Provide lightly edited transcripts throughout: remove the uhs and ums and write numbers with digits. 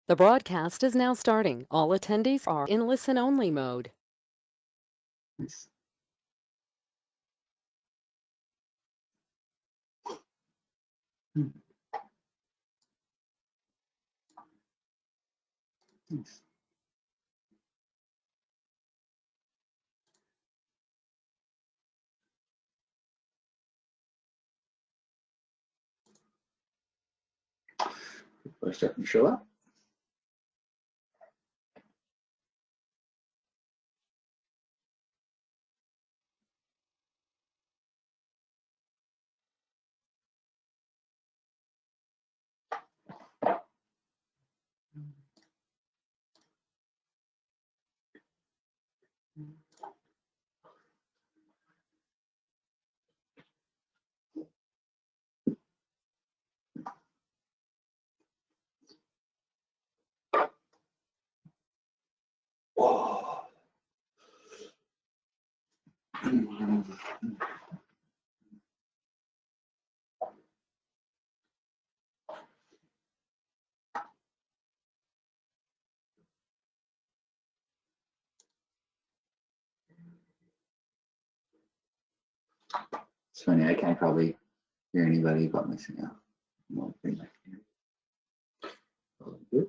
The broadcast is now starting. All attendees are in listen-only mode. Nice. Hmm. Nice. People are starting to show up. Whoa. It's funny, I can't probably hear anybody but myself. Well, pretty much. Good.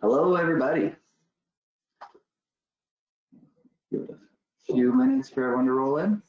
Hello, everybody. Give it a few minutes for everyone to roll in.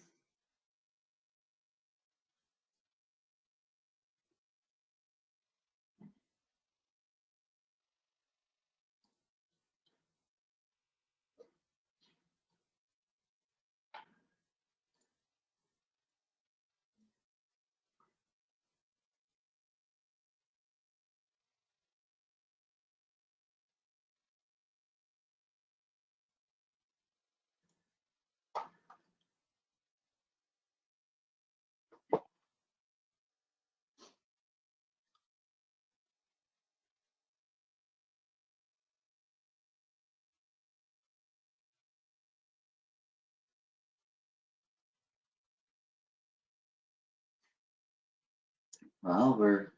Well, we're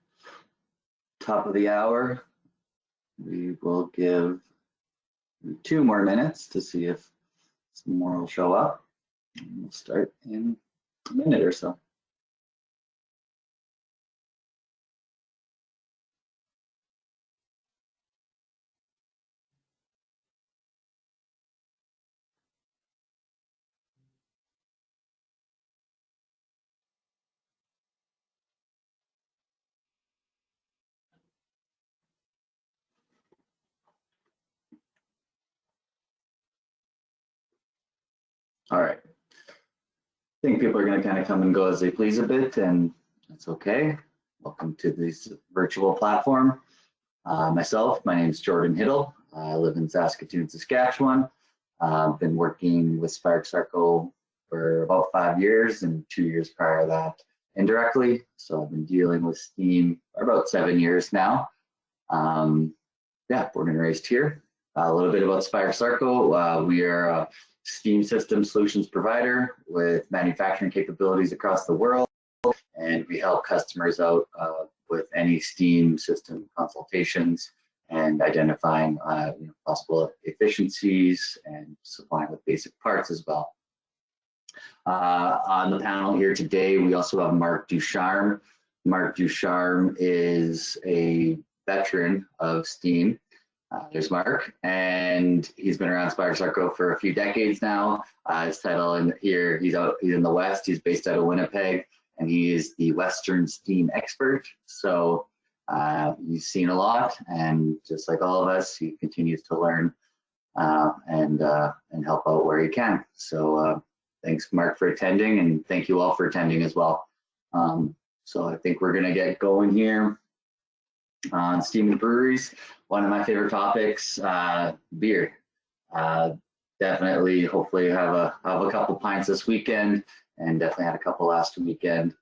top of the hour. We will give 2 more minutes to see if some more will show up. We'll start in a minute or so. All right. I think people are going to kind of come and go as they please a bit, and that's okay. Welcome to this virtual platform. My name is Jordan Hiddle. I live in Saskatoon, Saskatchewan. I've been working with Spark Circle for about 5 years, and 2 years prior to that indirectly. So I've been dealing with Steam for about 7 years now. Yeah, born and raised here. A little bit about Spark Circle. We are a Steam system solutions provider with manufacturing capabilities across the world, and we help customers out with any Steam system consultations and identifying possible efficiencies and supplying with basic parts as well. On the panel here today, we also have Mark Ducharme. Mark Ducharme is a veteran of Steam. There's Mark, and he's been around Spark Circle for a few decades now. His title in here, he's in the West. He's based out of Winnipeg, and he is the Western Steam expert. So he's seen a lot, and just like all of us, he continues to learn and help out where he can. So thanks, Mark, for attending, and thank you all for attending as well. So I think we're going to get going here on Steam and breweries. One of my favorite topics, beer. Definitely, hopefully have a couple pints this weekend, and definitely had a couple last weekend.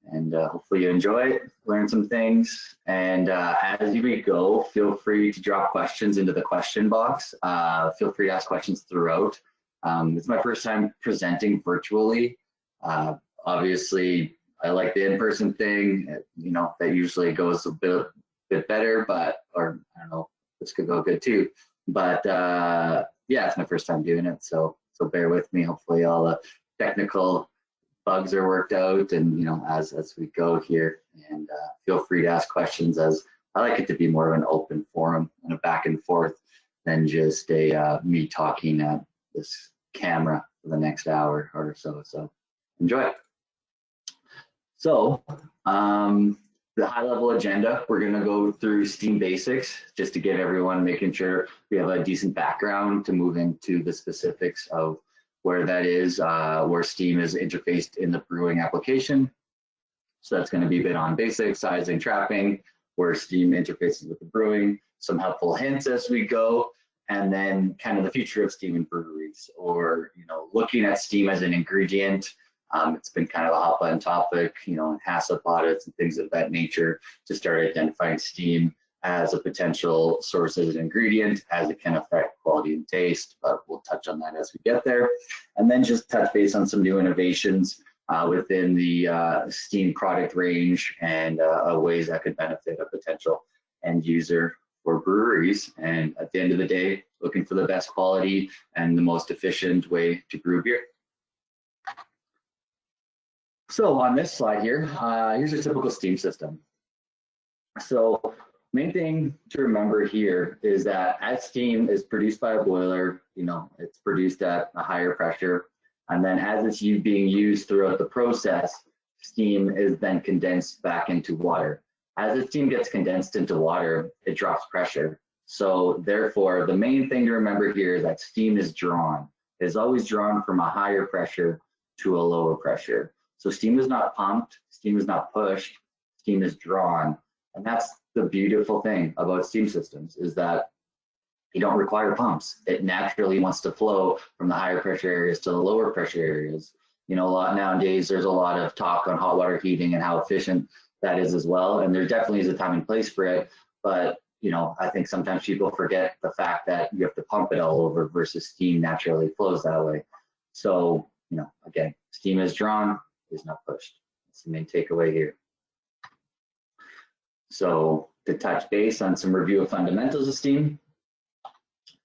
And hopefully you enjoy it, learn some things. And as we go, feel free to drop questions into the question box. Feel free to ask questions throughout. It's my first time presenting virtually. Obviously, I like the in-person thing. You know, that usually goes a bit better, or I don't know, this could go good too. But yeah, it's my first time doing it, so bear with me. Hopefully all the technical bugs are worked out, and as we go here, and feel free to ask questions, as I like it to be more of an open forum and a back and forth than just a me talking at this camera for the next hour or so. So enjoy. So the high level agenda, we're going to go through Steam basics just to get everyone, making sure we have a decent background to move into the specifics of where that is, where Steam is interfaced in the brewing application. So that's going to be a bit on basics, sizing, trapping, where Steam interfaces with the brewing, some helpful hints as we go, and then kind of the future of Steam and breweries, or looking at Steam as an ingredient. It's been kind of a hot button topic, in HACCP audits and things of that nature, to start identifying Steam as a potential source as an ingredient, as it can affect quality and taste, but we'll touch on that as we get there. And then just touch base on some new innovations within the Steam product range, and ways that could benefit a potential end user for breweries. And at the end of the day, looking for the best quality and the most efficient way to brew beer. So on this slide here, here's a typical Steam system. So Main thing to remember here is that as steam is produced by a boiler, it's produced at a higher pressure. And then as it's being used throughout the process, steam is then condensed back into water. As the steam gets condensed into water, it drops pressure. So therefore, the main thing to remember here is that steam is drawn. It is always drawn from a higher pressure to a lower pressure. So steam is not pumped, steam is not pushed, steam is drawn. And that's the beautiful thing about steam systems, is that you don't require pumps. It naturally wants to flow from the higher pressure areas to the lower pressure areas. A lot nowadays, there's a lot of talk on hot water heating and how efficient that is as well. And there definitely is a time and place for it. But, I think sometimes people forget the fact that you have to pump it all over versus steam naturally flows that way. So, again, steam is drawn, is not pushed. That's the main takeaway here. So to touch base on some review of fundamentals of steam,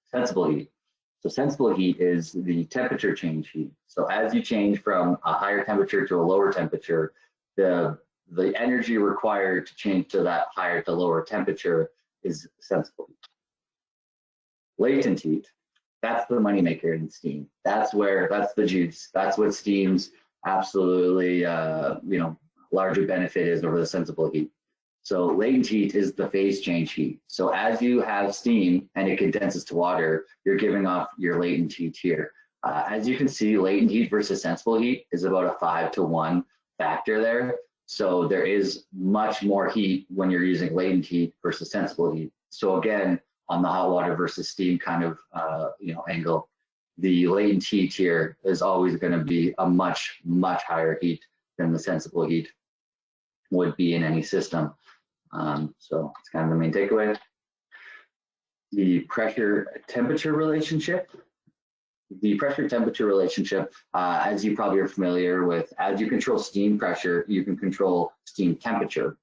sensible heat. So sensible heat is the temperature change heat. So as you change from a higher temperature to a lower temperature, the energy required to change to that higher to lower temperature is sensible heat. Latent heat, that's the moneymaker in steam. That's the juice. That's what steam's absolutely, larger benefit is over the sensible heat. So latent heat is the phase change heat. So as you have steam and it condenses to water, you're giving off your latent heat here. As you can see, latent heat versus sensible heat is about a 5-to-1 factor there. So there is much more heat when you're using latent heat versus sensible heat. So again, on the hot water versus steam kind of angle, the latent heat here is always going to be a much, much higher heat than the sensible heat would be in any system. So it's kind of the main takeaway. The pressure-temperature relationship. The pressure-temperature relationship, as you probably are familiar with, as you control steam pressure, you can control steam temperature.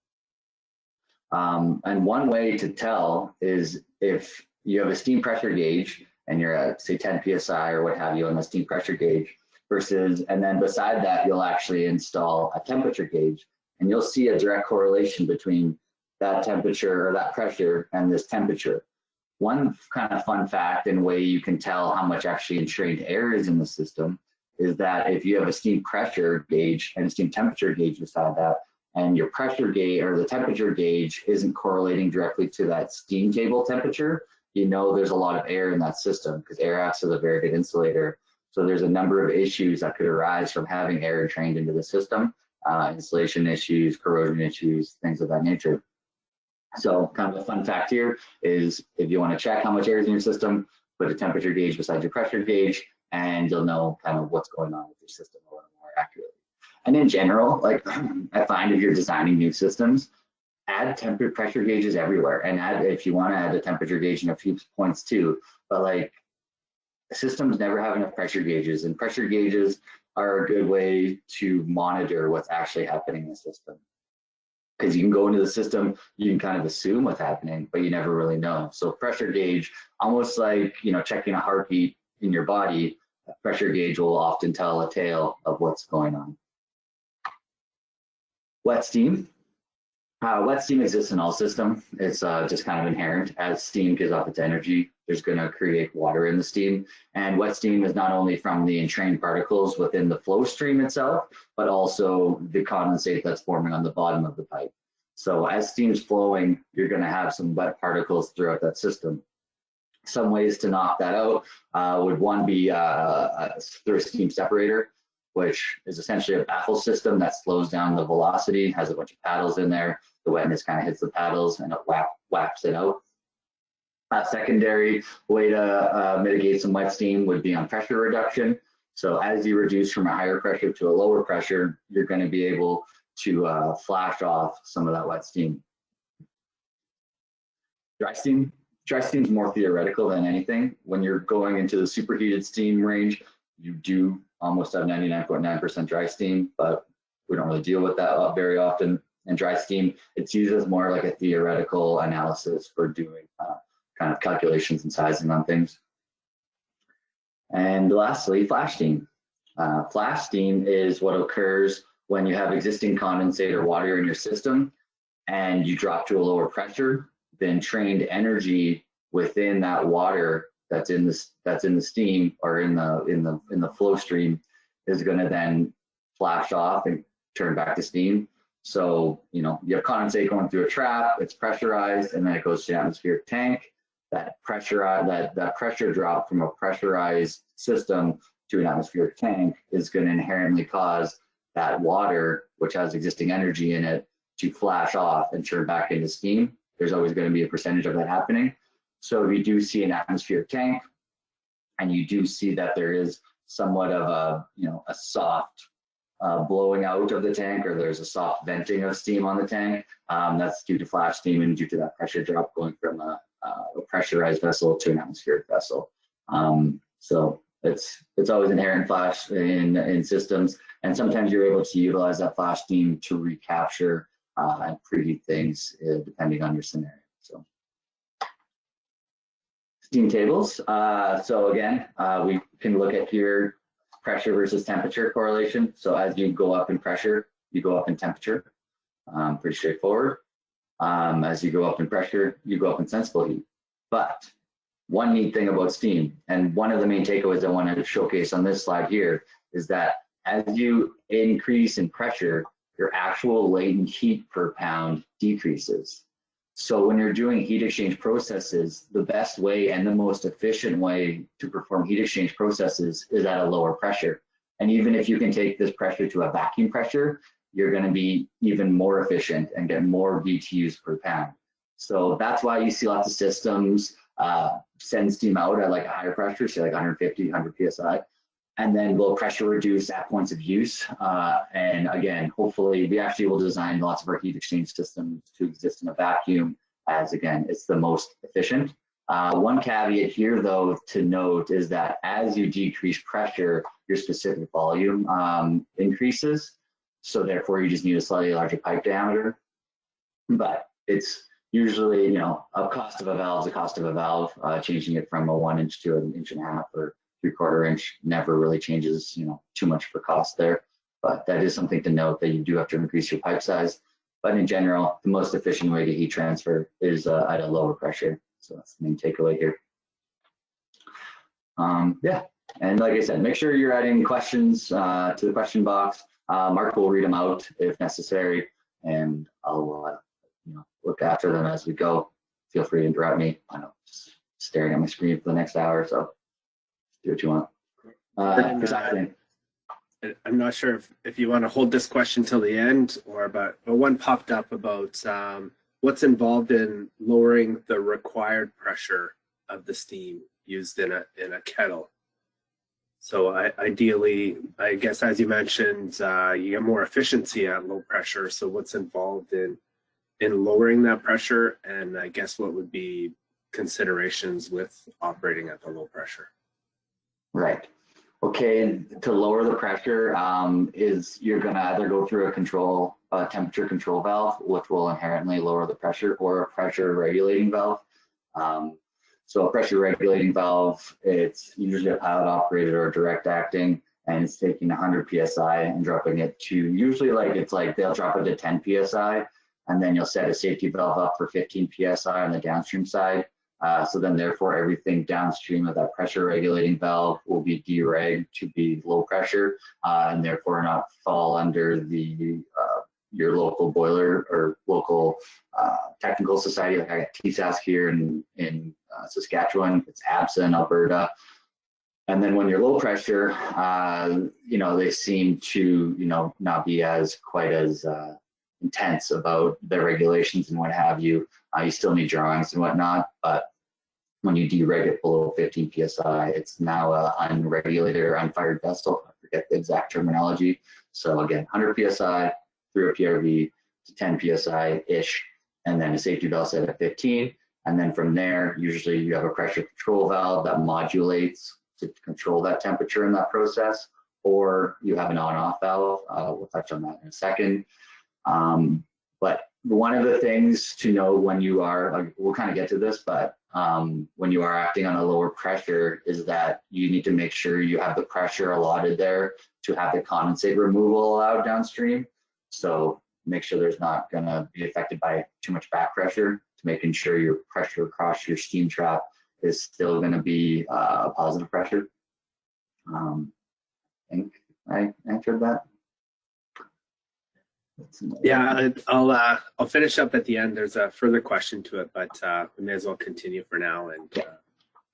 And one way to tell is if you have a steam pressure gauge and you're at, say, 10 psi or what have you on the steam pressure gauge versus, and then beside that, you'll actually install a temperature gauge, and you'll see a direct correlation between that temperature or that pressure and this temperature. One kind of fun fact and way you can tell how much actually entrained air is in the system is that if you have a steam pressure gauge and a steam temperature gauge beside that, and your pressure gauge or the temperature gauge isn't correlating directly to that steam table temperature, there's a lot of air in that system because air acts as a very good insulator. So there's a number of issues that could arise from having air entrained into the system, insulation issues, corrosion issues, things of that nature. So kind of a fun fact here is if you want to check how much air is in your system, put a temperature gauge beside your pressure gauge, and you'll know kind of what's going on with your system a little more accurately. And in general, like I find if you're designing new systems, add temperature pressure gauges everywhere, and add, if you want to add a temperature gauge in a few points too. But like systems never have enough pressure gauges, and pressure gauges are a good way to monitor what's actually happening in the system. Because you can go into the system, you can kind of assume what's happening, but you never really know. So pressure gauge, almost like checking a heartbeat in your body, a pressure gauge will often tell a tale of what's going on. Wet steam. Wet steam exists in all systems. It's just kind of inherent. As steam gives off its energy, there's going to create water in the steam. And wet steam is not only from the entrained particles within the flow stream itself, but also the condensate that's forming on the bottom of the pipe. So as steam's flowing, you're going to have some wet particles throughout that system. Some ways to knock that out would one be through a steam separator, which is essentially a baffle system that slows down the velocity, has a bunch of paddles in there. The wetness kind of hits the paddles and it whaps it out. A secondary way to mitigate some wet steam would be on pressure reduction. So as you reduce from a higher pressure to a lower pressure, you're going to be able to flash off some of that wet steam. Dry steam. Dry steam is more theoretical than anything. When you're going into the superheated steam range, you do almost have 99.9% dry steam, but we don't really deal with that very often. And dry steam, it's used as more like a theoretical analysis for doing kind of calculations and sizing on things. And lastly, flash steam. Flash steam is what occurs when you have existing condensate or water in your system and you drop to a lower pressure. the entrained energy within that water that's in the steam or in the flow stream is going to then flash off and turn back to steam. So, you have condensate going through a trap, it's pressurized, and then it goes to the atmospheric tank. That pressure drop from a pressurized system to an atmospheric tank is going to inherently cause that water, which has existing energy in it, to flash off and turn back into steam. There's always going to be a percentage of that happening. So if you do see an atmospheric tank, and you do see that there is somewhat of a soft blowing out of the tank, or there's a soft venting of steam on the tank, that's due to flash steam and due to that pressure drop going from a pressurized vessel to an atmospheric vessel. So it's always inherent flash in systems, and sometimes you're able to utilize that flash steam to recapture and preheat things depending on your scenario. So steam tables. So again, we can look at here pressure versus temperature correlation. So as you go up in pressure, you go up in temperature. Pretty straightforward. As you go up in pressure, you go up in sensible heat. But one neat thing about steam, and one of the main takeaways I want to showcase on this slide here, is that as you increase in pressure, your actual latent heat per pound decreases. So when you're doing heat exchange processes, the best way and the most efficient way to perform heat exchange processes is at a lower pressure. And even if you can take this pressure to a vacuum pressure, you're going to be even more efficient and get more BTUs per pound. So that's why you see lots of systems send steam out at like a higher pressure, say like 150, 100 PSI, and then low pressure reduce at points of use. And again, hopefully we actually will design lots of our heat exchange systems to exist in a vacuum, as again, it's the most efficient. One caveat here though to note is that as you decrease pressure, your specific volume increases. So therefore you just need a slightly larger pipe diameter. But it's usually, a cost of a valve is a cost of a valve. Changing it from a 1 inch to an 1.5 inch or 3/4 inch never really changes, too much for cost there. But that is something to note, that you do have to increase your pipe size. But in general, the most efficient way to heat transfer is at a lower pressure. So that's the main takeaway here. Yeah, and like I said, make sure you're adding questions to the question box. Mark will read them out if necessary, and I'll look after them as we go. Feel free to interrupt me. I know, just staring at my screen for the next hour, so do what you want. I'm not sure if you want to hold this question till the end, but one popped up about what's involved in lowering the required pressure of the steam used in a kettle. So ideally, I guess as you mentioned, you get more efficiency at low pressure. So what's involved in lowering that pressure, and I guess what would be considerations with operating at the low pressure? Right. Okay, to lower the pressure is you're going to either go through a temperature control valve, which will inherently lower the pressure, or a pressure regulating valve. So a pressure regulating valve, it's usually a pilot operated or direct acting, and it's taking 100 PSI and dropping it to, usually they'll drop it to 10 PSI, and then you'll set a safety valve up for 15 PSI on the downstream side. So then therefore everything downstream of that pressure regulating valve will be deregged to be low pressure, and therefore not fall under the your local boiler or local technical society. Like I got TSASC here in Saskatchewan, it's ABSA in Alberta. And then when you're low pressure, they seem to, not be quite as intense about their regulations and what have you. You still need drawings and whatnot, but when you dereg it below 15 PSI, it's now an unregulated or unfired vessel. I forget the exact terminology. So again, 100 PSI through a PRV to 10 PSI-ish, and then a safety valve set at 15. And then from there, usually you have a pressure control valve that modulates to control that temperature in that process, or you have an on-off valve. We'll touch on that in a second. But one of the things to know when you are, we'll kind of get to this, but when you are acting on a lower pressure is that you need to make sure you have the pressure allotted there to have the condensate removal allowed downstream. So, make sure there's not going to be affected by too much back pressure, to making sure your pressure across your steam trap is still going to be a positive pressure. I think I answered that. Yeah, I'll finish up at the end. There's a further question to it, but we may as well continue for now. And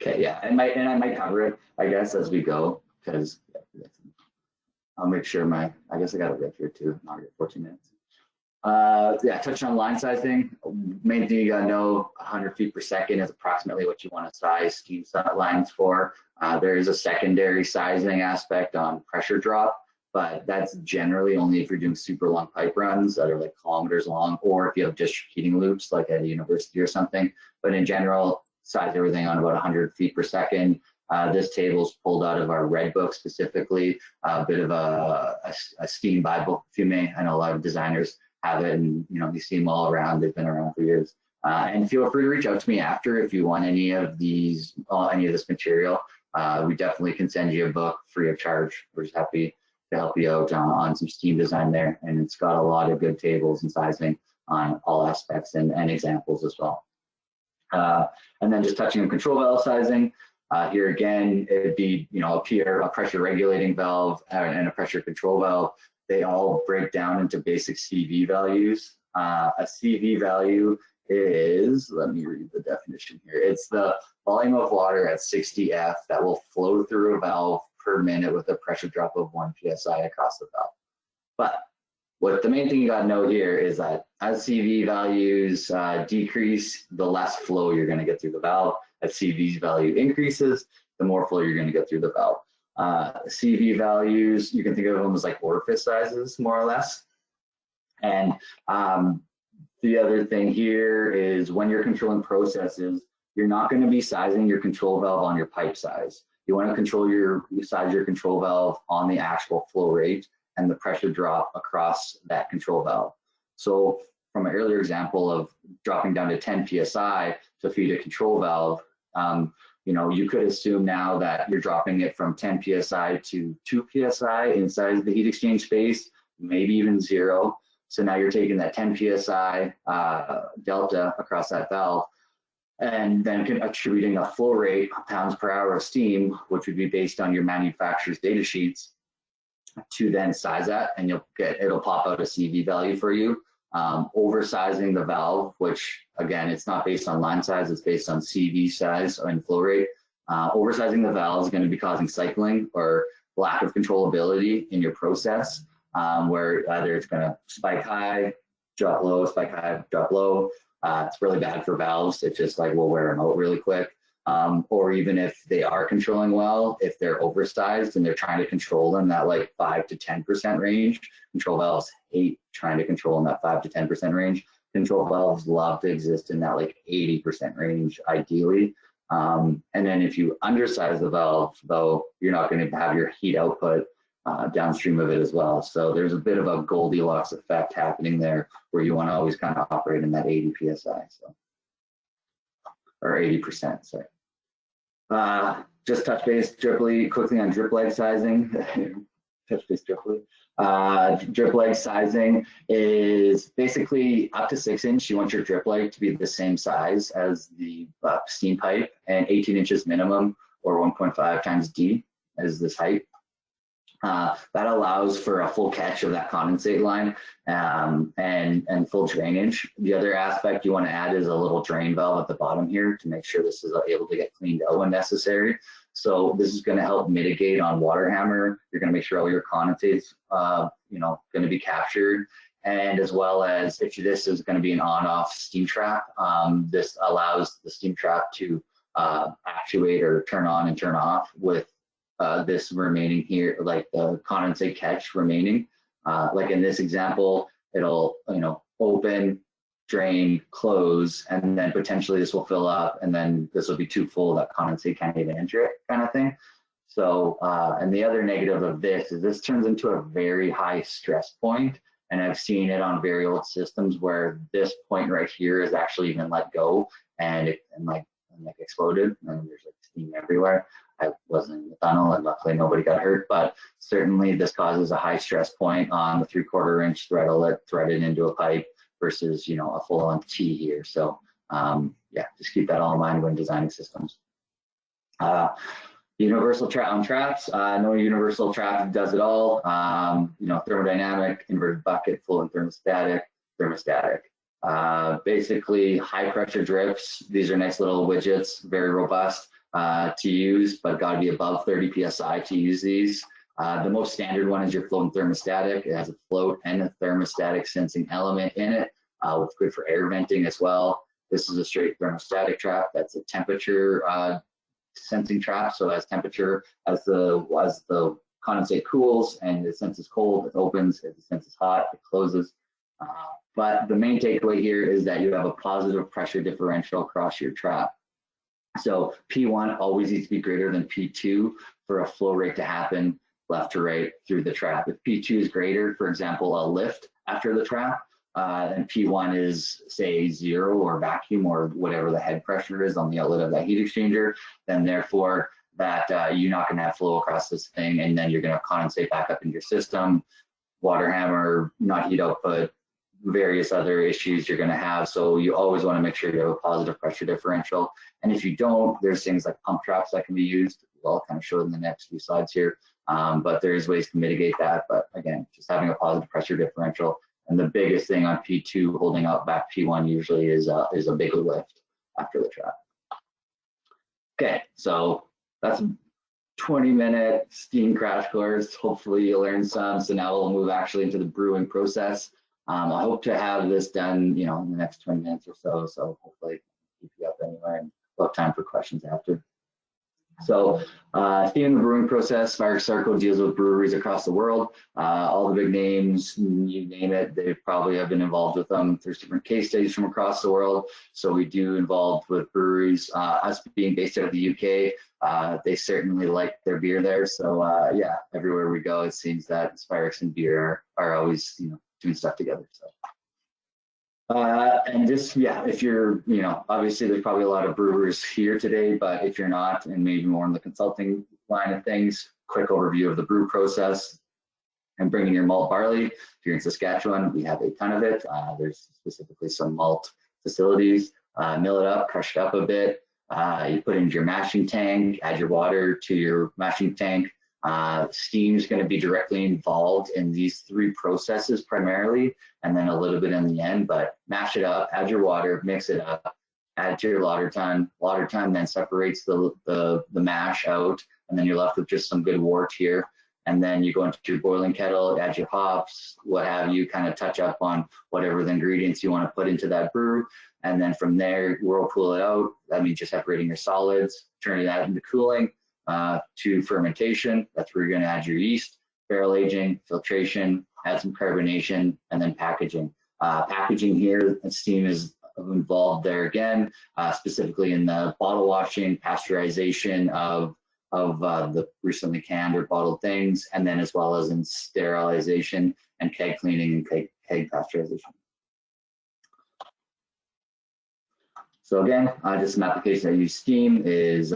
okay, yeah, and I might cover it, I guess, as we go, because I'll make sure I guess I got it right here too. Now I got 14 minutes. Yeah, touch on line sizing. Main thing you gotta know, 100 feet per second is approximately what you want to size steam lines for. There is a secondary sizing aspect on pressure drop, but that's generally only if you're doing super long pipe runs that are like kilometers long, or if you have district heating loops like at a university or something. But in general, size everything on about 100 feet per second. This table is pulled out of our red book specifically, a bit of a steam Bible, if you may. I know a lot of designers have it, and you see them all around. They've been around for years. And feel free to reach out to me after if you want any of this material. We definitely can send you a book free of charge. We're just happy to help you out on some steam design there, and it's got a lot of good tables and sizing on all aspects and examples as well. And then just touching on control valve sizing. Here again, it'd be a pressure regulating valve and a pressure control valve. They all break down into basic CV values. A CV value is, let me read the definition here. It's the volume of water at 60 F that will flow through a valve per minute with a pressure drop of 1 PSI across the valve. But what the main thing you gotta know here is that as CV values decrease, the less flow you're gonna get through the valve. As CV's value increases, the more flow you're gonna get through the valve. CV values, you can think of them as like orifice sizes, more or less. And the other thing here is when you're controlling processes, you're not going to be sizing your control valve on your pipe size. You want to size your control valve on the actual flow rate and the pressure drop across that control valve. So from an earlier example of dropping down to 10 PSI to feed a control valve, you could assume now that you're dropping it from 10 PSI to 2 PSI inside the heat exchange space, maybe even 0. So now you're taking that 10 PSI delta across that valve and then attributing a flow rate, pounds per hour of steam, which would be based on your manufacturer's data sheets, to then size that, and it'll pop out a CV value for you. Oversizing the valve, which again, it's not based on line size, it's based on CV size and flow rate. Oversizing the valve is going to be causing cycling or lack of controllability in your process, where either it's going to spike high, drop low, spike high, drop low. It's really bad for valves. It's just like we'll wear them out really quick. Or even if they are controlling well, if they're oversized and they're trying to control them that like 5 to 10% range, control valves hate trying to control in that 5 to 10% range. Control valves love to exist in that like 80% range, ideally. And then if you undersize the valve, though, you're not going to have your heat output downstream of it as well. So there's a bit of a Goldilocks effect happening there where you want to always kind of operate in that 80 PSI, or 80%, sorry. Just touch base quickly on drip leg sizing. Touch base drip leg sizing is basically up to 6 inch. You want your drip leg to be the same size as the steam pipe, and 18 inches minimum, or 1.5 times D is this height. That allows for a full catch of that condensate line and full drainage. The other aspect you want to add is a little drain valve at the bottom here to make sure this is able to get cleaned out when necessary. So this is going to help mitigate on water hammer. You're going to make sure all your condensates, going to be captured. And as well as if this is going to be an on-off steam trap, this allows the steam trap to actuate or turn on and turn off with this remaining here, like the condensate catch remaining. Like in this example, it'll open, drain, close, and then potentially this will fill up, and then this will be too full that condensate can't even enter it, kind of thing. So, and the other negative of this is this turns into a very high stress point, and I've seen it on very old systems where this point right here is actually even let go and like exploded, and there's like steam everywhere. I wasn't in the tunnel, and luckily nobody got hurt, but certainly this causes a high stress point on the 3/4 inch threadlet threaded into a pipe versus, you know, a full on T here. So yeah, just keep that all in mind when designing systems. Universal trap on traps. No universal trap does it all. You know, thermodynamic, inverted bucket, flow and thermostatic, thermostatic. Basically, high pressure drips. These are nice little widgets, very robust to use, but got to be above 30 psi to use these. The most standard one is your float and thermostatic. It has a float and a thermostatic sensing element in it, which is good for air venting as well. This is a straight thermostatic trap. That's a temperature sensing trap. So as temperature, as the condensate cools and it senses cold, it opens. As it senses hot, it closes. But the main takeaway here is that you have a positive pressure differential across your trap. So P1 always needs to be greater than P2 for a flow rate to happen left to right through the trap. If P2 is greater, for example, a lift after the trap, and P1 is, say, 0 or vacuum or whatever the head pressure is on the outlet of that heat exchanger, then therefore that you're not going to have flow across this thing, and then you're going to condensate back up in your system, water hammer, not heat output, various other issues you're going to have. So you always want to make sure you have a positive pressure differential. And if you don't, there's things like pump traps that can be used. I'll kind of show in the next few slides here. But there's ways to mitigate that. But again, just having a positive pressure differential. And the biggest thing on P2 holding out back P1 usually is a bigger lift after the trap. Okay, so that's a 20-minute steam crash course. Hopefully you learned some. So now we'll move actually into the brewing process. I hope to have this done, you know, in the next 20 minutes or so. So hopefully keep you up anywhere, and we'll have time for questions after. So in the brewing process, Fire Circle deals with breweries across the world. All the big names, you name it, they probably have been involved with them. There's different case studies from across the world. So we do involved with breweries. Us being based out of the UK, they certainly like their beer there. So yeah, everywhere we go, it seems that Spirix and beer are always, you know, doing stuff together. So. And just, yeah, if you're, you know, obviously there's probably a lot of brewers here today, but if you're not, and maybe more in the consulting line of things, quick overview of the brew process and bringing your malt barley. If you're in Saskatchewan, we have a ton of it. There's specifically some malt facilities. Mill it up, crush it up a bit. You put it into your mashing tank, add your water to your mashing tank. Steam is going to be directly involved in these three processes primarily, and then a little bit in the end, but mash it up, add your water, mix it up, add it to your lauter tun. Lauter tun then separates the mash out, and then you're left with just some good wort here. And then you go into your boiling kettle, add your hops, what have you, kind of touch up on whatever the ingredients you want to put into that brew. And then from there, whirlpool it out. That means you're separating your solids, turning that into cooling. To fermentation, that's where you're going to add your yeast, barrel aging, filtration, add some carbonation, and then packaging. Packaging here, steam is involved there again, specifically in the bottle washing, pasteurization of the recently canned or bottled things, and then as well as in sterilization and keg cleaning and keg pasteurization. So again, just an application that use steam is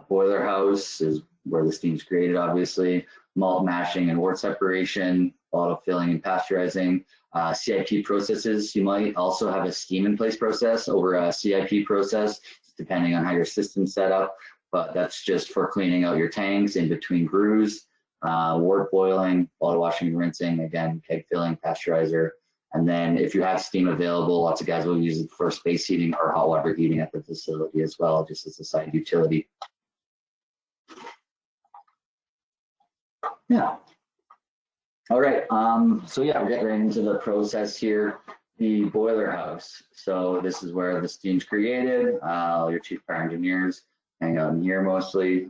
boiler house is where the steam is created, obviously. Malt mashing and wort separation, bottle filling and pasteurizing. CIP processes, you might also have a steam in place process over a CIP process, depending on how your system's set up. But that's just for cleaning out your tanks in between brews. Wort boiling, bottle washing and rinsing, again, keg filling, pasteurizer. And then if you have steam available, lots of guys will use it for space heating or hot water heating at the facility as well, just as a side utility. Yeah. All right. So yeah, we're getting right into the process here. The boiler house. So this is where the steam's created. Your chief fire engineers hang out in here mostly.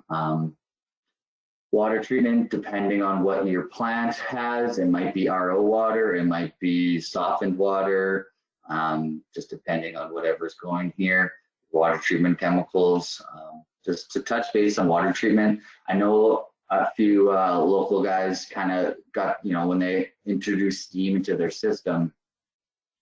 Water treatment, depending on what your plant has, it might be RO water, it might be softened water, just depending on whatever's going here. Water treatment chemicals, just to touch base on water treatment. I know a few local guys kind of got, you know, when they introduced steam into their system,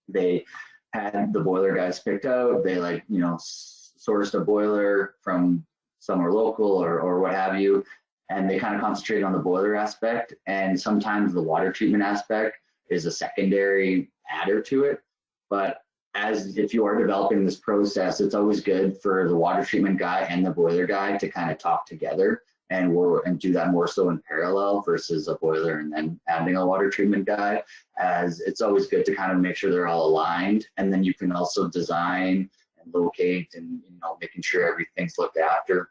they had the boiler guys picked out. They, like, you know, sourced a boiler from some are local or what have you, and they kind of concentrate on the boiler aspect. And sometimes the water treatment aspect is a secondary adder to it. But as if you are developing this process, it's always good for the water treatment guy and the boiler guy to kind of talk together and do that more so in parallel versus a boiler and then adding a water treatment guy, as it's always good to kind of make sure they're all aligned. And then you can also design and locate and, you know, making sure everything's looked after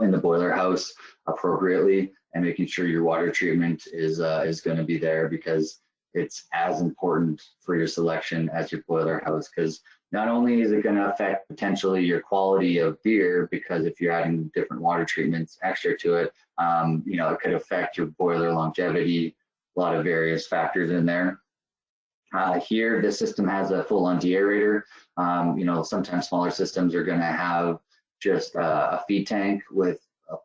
in the boiler house appropriately, and making sure your water treatment is going to be there, because it's as important for your selection as your boiler house. Because not only is it going to affect potentially your quality of beer, because if you're adding different water treatments extra to it, you know, it could affect your boiler longevity, a lot of various factors in there. Here, this system has a full-on deaerator. You know, sometimes smaller systems are going to have just a feed tank with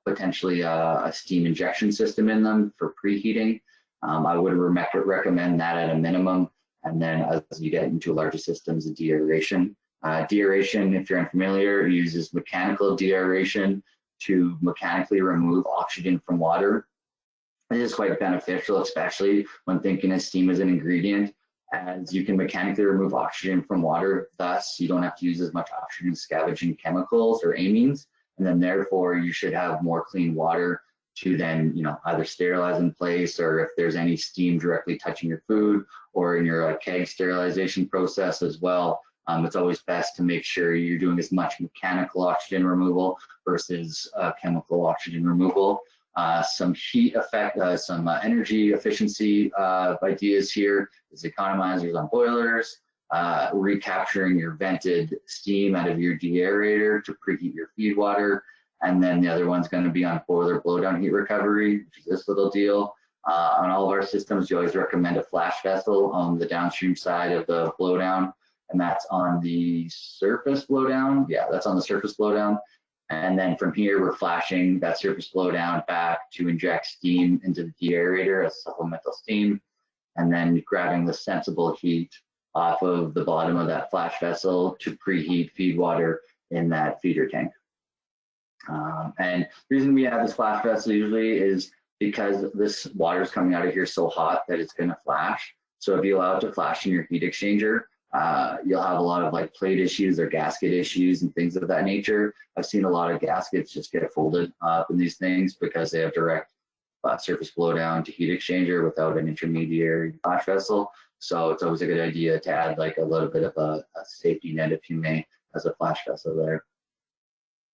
potentially a steam injection system in them for preheating. I would recommend that at a minimum. And then as you get into larger systems, deaeration. Deaeration, if you're unfamiliar, uses mechanical deaeration to mechanically remove oxygen from water. It is quite beneficial, especially when thinking of steam as an ingredient, as you can mechanically remove oxygen from water. Thus, you don't have to use as much oxygen scavenging chemicals or amines, and then therefore you should have more clean water to then, you know, either sterilize in place, or if there's any steam directly touching your food or in your keg sterilization process as well. It's always best to make sure you're doing as much mechanical oxygen removal versus chemical oxygen removal. Some heat effect, some energy efficiency ideas here is economizers on boilers, recapturing your vented steam out of your deaerator to preheat your feed water. And then the other one's going to be on boiler blowdown heat recovery, which is this little deal. On all of our systems, you always recommend a flash vessel on the downstream side of the blowdown, and that's on the surface blowdown. Yeah, that's on the surface blowdown. And then from here, we're flashing that surface blowdown back to inject steam into the deaerator as supplemental steam, and then grabbing the sensible heat off of the bottom of that flash vessel to preheat feed water in that feeder tank. And the reason we have this flash vessel usually is because this water is coming out of here so hot that it's going to flash. So if you allow it to flash in your heat exchanger, you'll have a lot of like plate issues or gasket issues and things of that nature. I've seen a lot of gaskets just get folded up in these things because they have direct surface blowdown to heat exchanger without an intermediary flash vessel. So it's always a good idea to add like a little bit of a safety net, if you may, as a flash vessel there.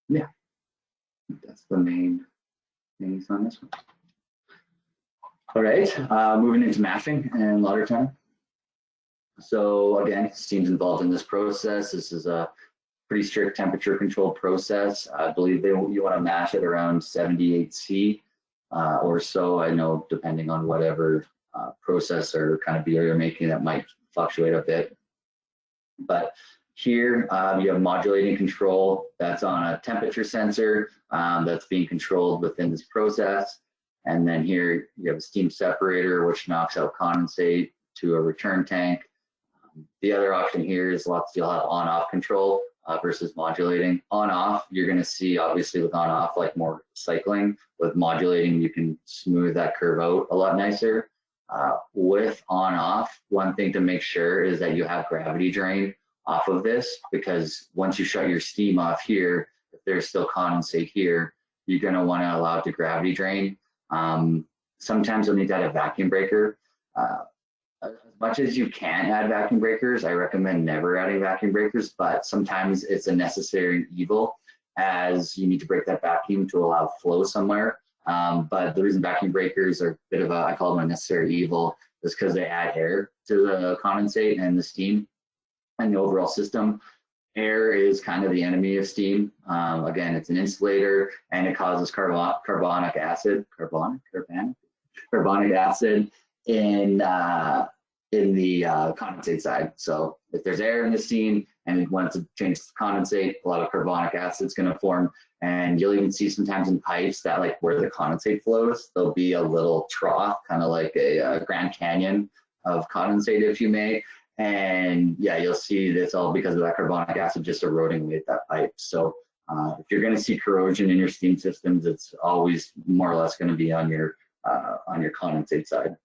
Yeah. That's the main things on this one. All right, moving into mashing and lauter time. So again, steam's involved in this process. This is a pretty strict temperature controlled process. I believe you want to mash at around 78 C or so. I know depending on whatever process or kind of beer you're making, that might fluctuate a bit. But here you have modulating control. That's on a temperature sensor that's being controlled within this process. And then here you have a steam separator, which knocks out condensate to a return tank. The other option here is you'll have on-off control versus modulating. On-off, you're going to see obviously with on-off like more cycling. With modulating, you can smooth that curve out a lot nicer. With on-off, one thing to make sure is that you have gravity drain off of this, because once you shut your steam off here, if there's still condensate here, you're going to want to allow it to gravity drain. Sometimes you'll need to add a vacuum breaker. As much as you can add vacuum breakers, I recommend never adding vacuum breakers, but sometimes it's a necessary evil, as you need to break that vacuum to allow flow somewhere. But the reason vacuum breakers are a bit of I call them a necessary evil, is because they add air to the condensate and the steam and the overall system. Air is kind of the enemy of steam. Again, it's an insulator, and it causes carbonic acid in the condensate side. So if there's air in the steam and it wants to change the condensate, a lot of carbonic acid is going to form. And you'll even see sometimes in pipes that like where the condensate flows, there'll be a little trough, kind of like a Grand Canyon of condensate, if you may. And yeah, you'll see this all because of that carbonic acid just eroding away at that pipe. So If you're going to see corrosion in your steam systems, it's always more or less going to be on your condensate side.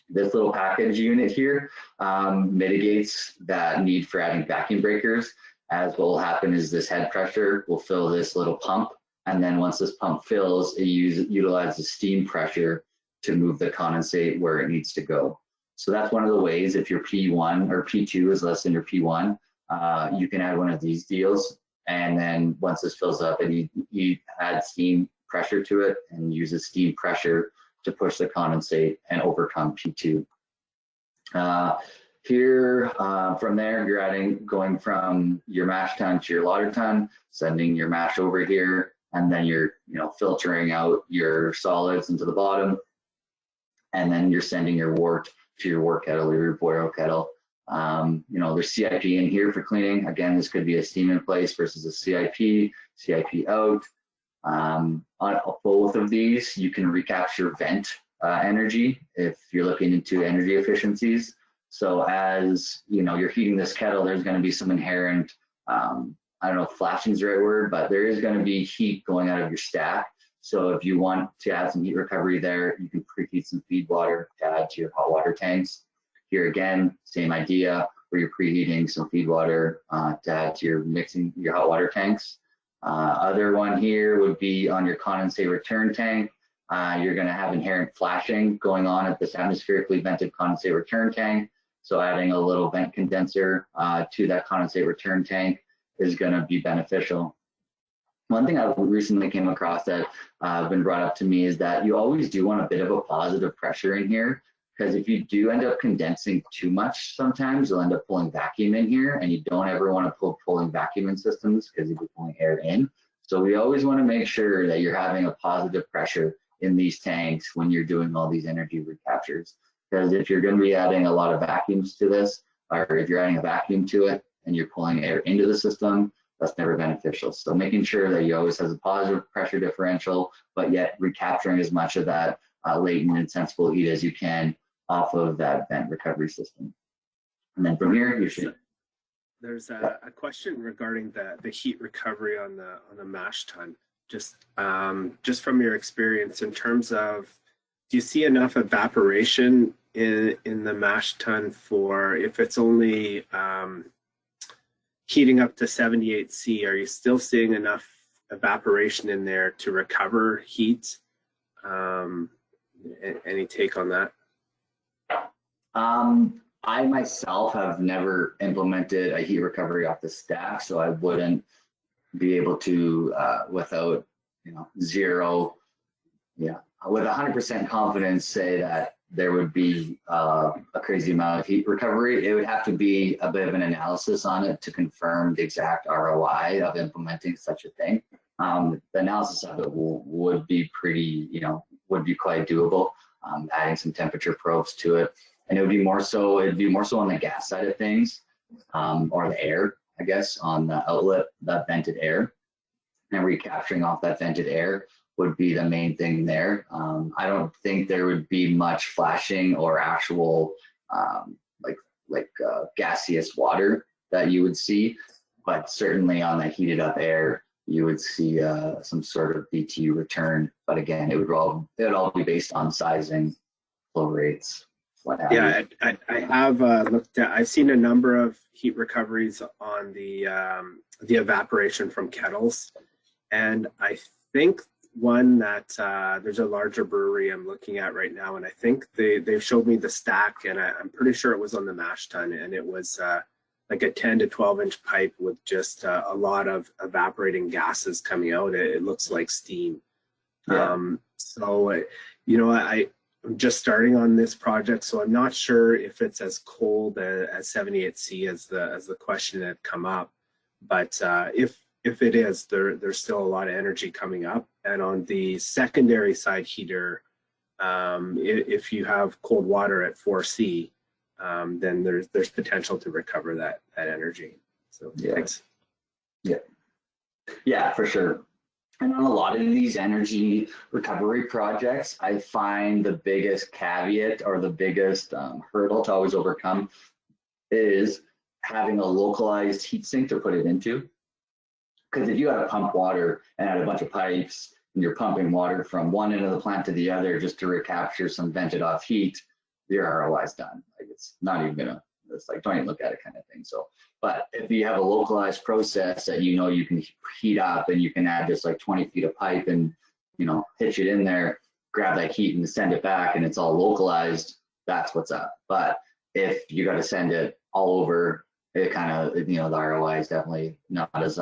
This little package unit here mitigates that need for adding vacuum breakers, as what will happen is this head pressure will fill this little pump, and then once this pump fills, it utilizes steam pressure to move the condensate where it needs to go. So that's one of the ways. If your P1 or P2 is less than your P1, you can add one of these deals, and then once this fills up, and you add steam pressure to it and uses steam pressure to push the condensate and overcome P2. Here, from there, you're going from your mash tun to your lauter tun, sending your mash over here, and then you're filtering out your solids into the bottom, and then you're sending your wort to your wort kettle or your boil kettle. There's CIP in here for cleaning. Again, this could be a steam in place versus a CIP out. On both of these, you can recapture vent energy if you're looking into energy efficiencies. So as you're heating this kettle, there's going to be some inherent, I don't know if flashing is the right word, but there is going to be heat going out of your stack. So if you want to add some heat recovery there, you can preheat some feed water to add to your hot water tanks. Here again, same idea, where you're preheating some feed water to add to your hot water tanks. Other one here would be on your condensate return tank. You're going to have inherent flashing going on at this atmospherically vented condensate return tank. So adding a little vent condenser to that condensate return tank is going to be beneficial. One thing I recently came across that has been brought up to me is that you always do want a bit of a positive pressure in here, because if you do end up condensing too much, sometimes you'll end up pulling vacuum in here, and you don't ever want to pulling vacuum in systems because you'll be pulling air in. So we always want to make sure that you're having a positive pressure in these tanks when you're doing all these energy recaptures. Because if you're going to be adding a lot of vacuums to this, or if you're adding a vacuum to it and you're pulling air into the system, that's never beneficial. So making sure that you always have a positive pressure differential, but yet recapturing as much of that latent and sensible heat as you can off of that vent recovery system. And then from here, you should. There's a question regarding the heat recovery on the mash tun. Just from your experience, in terms of, do you see enough evaporation in the mash tun for, if it's only heating up to 78°C, are you still seeing enough evaporation in there to recover heat? Any take on that? I myself have never implemented a heat recovery off the stack, so I wouldn't be able to, without zero, with 100% confidence, say that there would be a crazy amount of heat recovery. It would have to be a bit of an analysis on it to confirm the exact ROI of implementing such a thing. The analysis of it would be pretty, would be quite doable. Adding some temperature probes to it, and it'd be more so on the gas side of things, or the air, I guess, on the outlet, that vented air, and recapturing off that vented air would be the main thing there. I don't think there would be much flashing or actual gaseous water that you would see, but certainly on the heated up air, you would see some sort of BTU return. But again, it would all be based on sizing, flow rates, what have you. Yeah, I have looked at. I've seen a number of heat recoveries on the evaporation from kettles, and I think one that there's a larger brewery I'm looking at right now, and I think they showed me the stack, and I'm pretty sure it was on the mash tun, and it was like a 10 to 12 inch pipe with just a lot of evaporating gases coming out. It looks like steam. Yeah. I'm just starting on this project, so I'm not sure if it's as cold as 78°C as the question had come up. But if it is, there's still a lot of energy coming up. And on the secondary side heater, if you have cold water at 4°C, then there's potential to recover that energy. So yeah. Thanks. Yeah, for sure. And on a lot of these energy recovery projects, I find the biggest caveat or the biggest hurdle to always overcome is having a localized heat sink to put it into. Because if you had to pump water and had a bunch of pipes and you're pumping water from one end of the plant to the other just to recapture some vented off heat, your ROI is done. Like it's not even gonna, it's like, don't even look at it kind of thing. So, but if you have a localized process that you know you can heat up and you can add just like 20 feet of pipe and, you know, hitch it in there, grab that heat and send it back and it's all localized, that's what's up. But if you got to send it all over, it kind of, you know, the ROI is definitely not as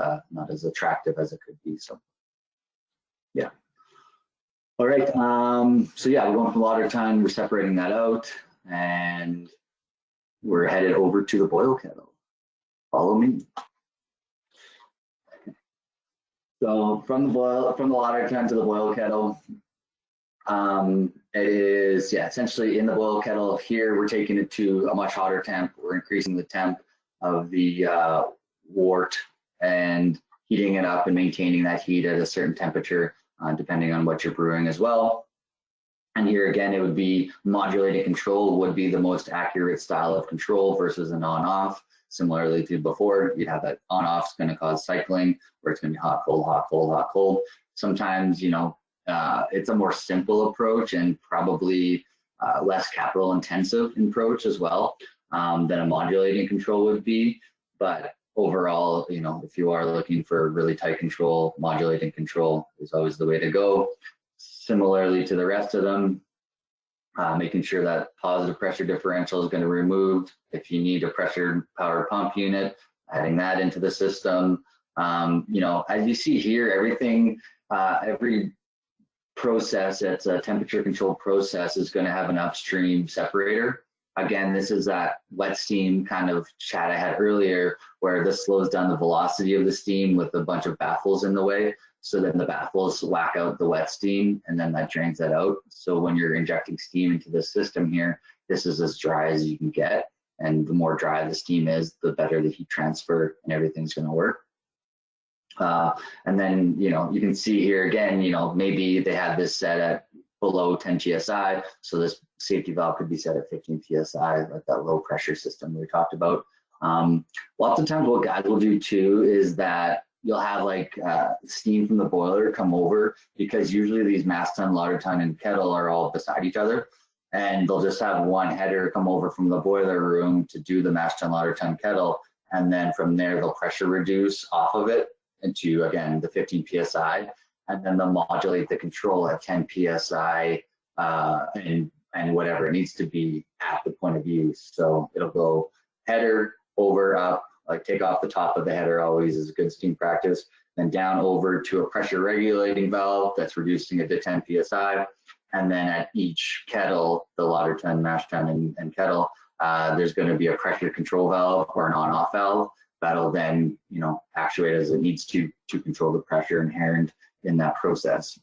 attractive as it could be. So yeah. All right. So yeah, we're going from water ton, we're separating that out and we're headed over to the boil kettle. Follow me. So from the water ton to the boil kettle, it is, yeah, essentially in the boil kettle here, we're taking it to a much hotter temp. We're increasing the temp of the wort and heating it up and maintaining that heat at a certain temperature, depending on what you're brewing as well. And here again, it would be modulated control would be the most accurate style of control versus an on-off. Similarly to before, you'd have that on-off is going to cause cycling, where it's going to be hot, cold, hot, cold, hot, cold. Sometimes, you know, it's a more simple approach and probably less capital intensive approach as well than a modulating control would be. But overall, you know, if you are looking for really tight control, modulating control is always the way to go. Similarly to the rest of them, making sure that positive pressure differential is going to be removed. If you need a pressure power pump unit, adding that into the system. You know, as you see here, everything, every process that's a temperature controlled process is going to have an upstream separator. Again, this is that wet steam kind of chat I had earlier, where this slows down the velocity of the steam with a bunch of baffles in the way. So then the baffles whack out the wet steam and then that drains that out. So when you're injecting steam into the system here, this is as dry as you can get. And the more dry the steam is, the better the heat transfer and everything's going to work. And then, you know, you can see here again, you know, maybe they had this set at below 10 PSI. So this safety valve could be set at 15 PSI, like that low pressure system we talked about. Lots of times what guys will do too is that you'll have like steam from the boiler come over, because usually these mass ton, lauter ton, and kettle are all beside each other. And they'll just have one header come over from the boiler room to do the mass ton, lauter ton, kettle. And then from there, they'll pressure reduce off of it into, again, the 15 PSI. And then they'll modulate the control at 10 PSI and whatever it needs to be at the point of use. So it'll go header, over, up, like take off the top of the header always is a good steam practice, then down over to a pressure regulating valve that's reducing it to 10 PSI. And then at each kettle, the lauter ton, mash tun, and kettle, there's going to be a pressure control valve or an on-off valve that'll then, you know, actuate as it needs to control the pressure inherent in that process.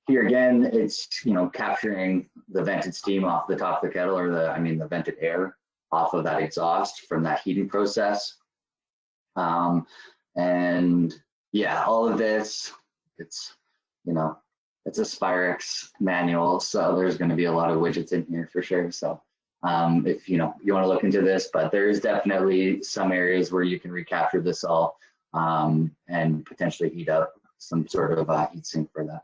Here again, it's, you know, capturing the vented steam off the top of the kettle, or the vented air off of that exhaust from that heating process. And yeah, all of this, it's, you know, it's a Spyrex manual, so there's going to be a lot of widgets in here for sure. So if you want to look into this, but there is definitely some areas where you can recapture this all and potentially heat up some sort of heat sink for that.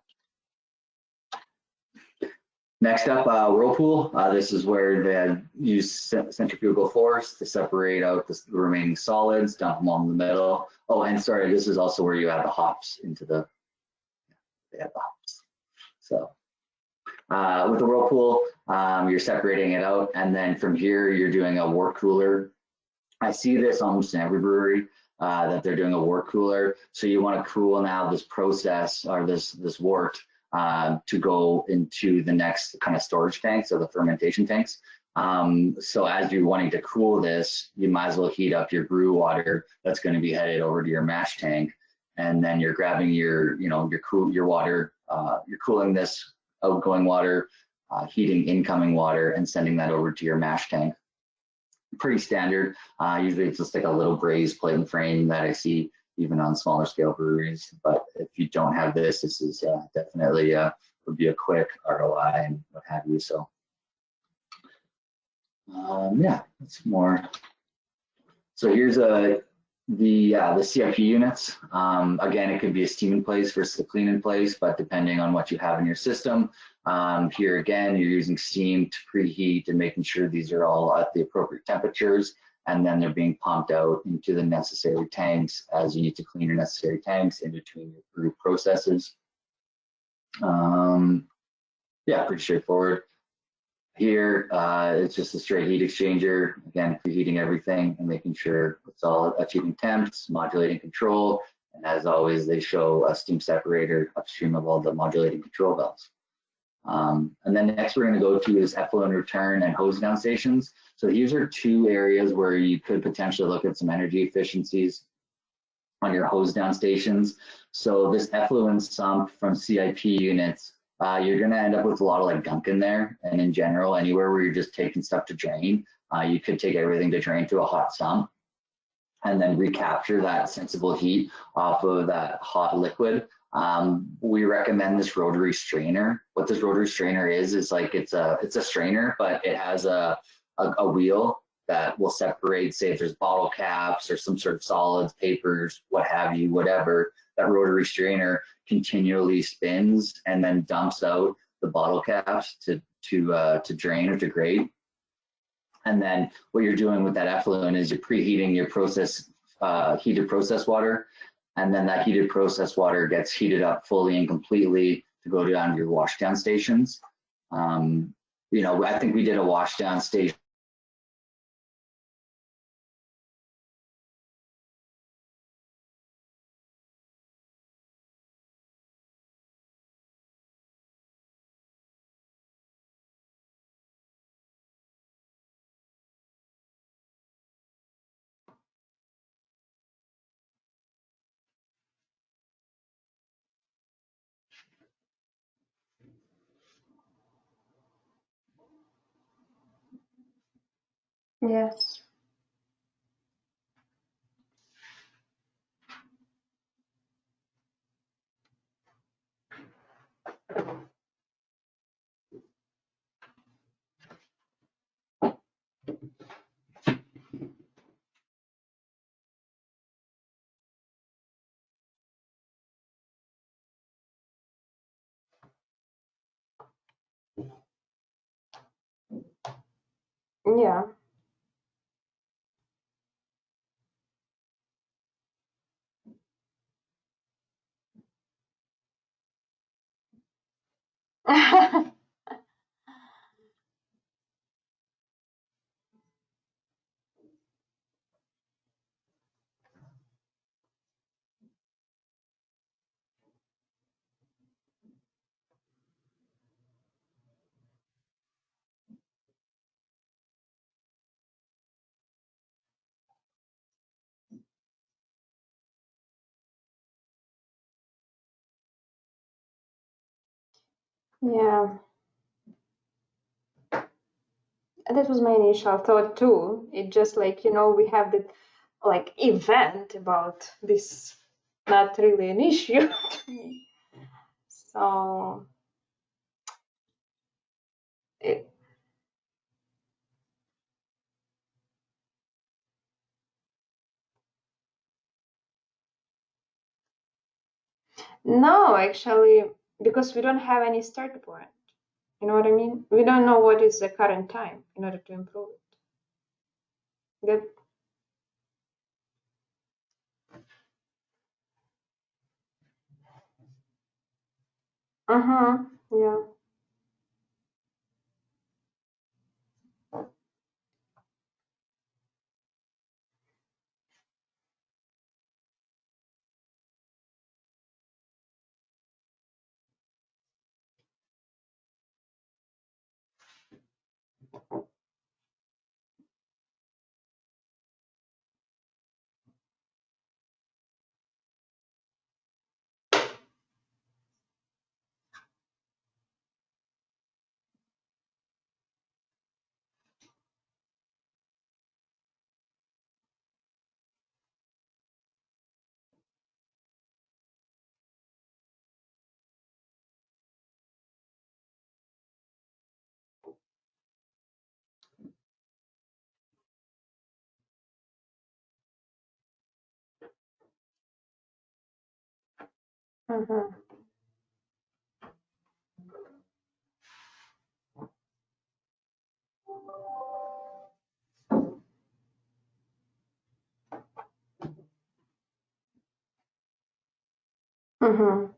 Next up, whirlpool. This is where they use centrifugal force to separate out the remaining solids, dump them all in the middle. Oh, and sorry, this is also where you add the hops into the, they add the hops. So with the whirlpool, you're separating it out, and then from here, you're doing a wort cooler. I see this almost in every brewery that they're doing a wort cooler. So you want to cool now this process or this wort to go into the next kind of storage tanks or the fermentation tanks. So as you're wanting to cool this, you might as well heat up your brew water that's going to be headed over to your mash tank, and then you're grabbing your water, you're cooling this outgoing water, heating incoming water, and sending that over to your mash tank. Pretty standard. Usually it's just like a little brazed plate and frame that I see even on smaller scale breweries. But if you don't have this, this is definitely would be a quick ROI and what have you. So yeah, it's more. So here's The CIP units, again, it could be a steam in place versus a clean in place, but depending on what you have in your system. Here again, you're using steam to preheat and making sure these are all at the appropriate temperatures, and then they're being pumped out into the necessary tanks as you need to clean your necessary tanks in between your brew processes. Yeah, pretty straightforward. Here, it's just a straight heat exchanger, again, preheating everything and making sure it's all achieving temps, modulating control, and as always, they show a steam separator upstream of all the modulating control valves. And then next we're going to go to is effluent return and hose down stations. So these are two areas where you could potentially look at some energy efficiencies on your hose down stations. So this effluent sump from CIP units, you're going to end up with a lot of like gunk in there. And in general, anywhere where you're just taking stuff to drain, you could take everything to drain to a hot sump and then recapture that sensible heat off of that hot liquid. We recommend this rotary strainer. What this rotary strainer is like it's a strainer, but it has a wheel that will separate, say if there's bottle caps or some sort of solids, papers, what have you, whatever. That rotary strainer continually spins and then dumps out the bottle caps to drain or degrade. And then what you're doing with that effluent is you're preheating your heated process water, and then that heated process water gets heated up fully and completely to go down to your wash down stations. I think we did a wash down station. Yes. Yeah. Yeah. That was my initial thought too. It just like, we have the like event about this, not really an issue to me. So it, no, actually, because we don't have any start point. You know what I mean? We don't know what is the current time in order to improve it. That, uh-huh, yeah. Mm-hmm. Mm-hmm.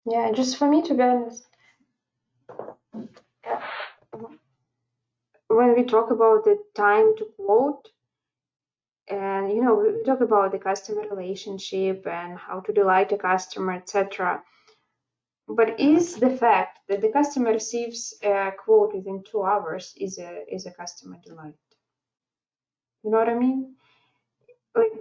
Yeah, just for me to be honest, when we talk about the time to quote, and we talk about the customer relationship and how to delight a customer, etc. But is the fact that the customer receives a quote within 2 hours is a customer delight? You know what I mean? Like